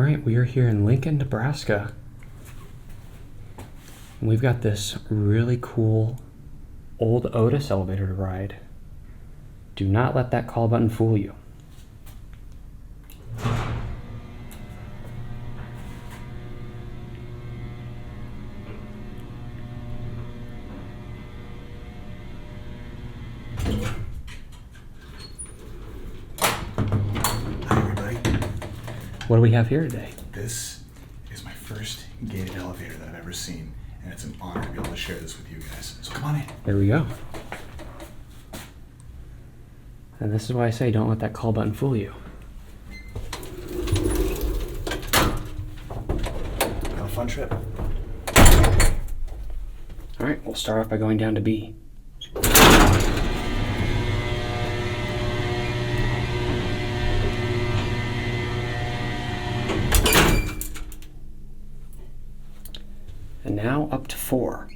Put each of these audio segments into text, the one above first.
right, we are here in Lincoln, Nebraska. And we've got this really cool old Otis elevator to ride. Do not let that call button fool you. Hi everybody. What do we have here today? This is my first gated elevator that I've ever seen, and it's an honor to be able to share this with you guys. So come on in. There we go. And this is why I say don't let that call button fool you. Have a fun trip. All right, we'll start off by going down to B. And now up to 4.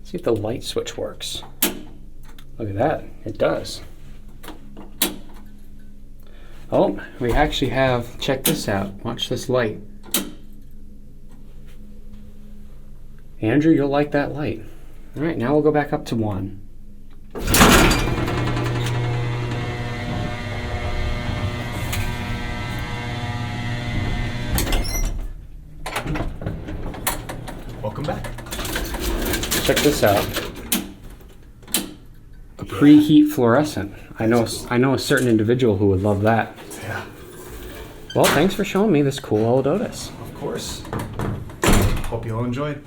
See if the light switch works. Look at that, it does. Oh, we actually have, check this out, watch this light. Andrew, you'll like that light. All right, now we'll go back up to 1. Welcome back. Check this out. A preheat fluorescent. I know a certain individual who would love that. Yeah. Well, thanks for showing me this cool old Otis. Of course. Hope you all enjoyed.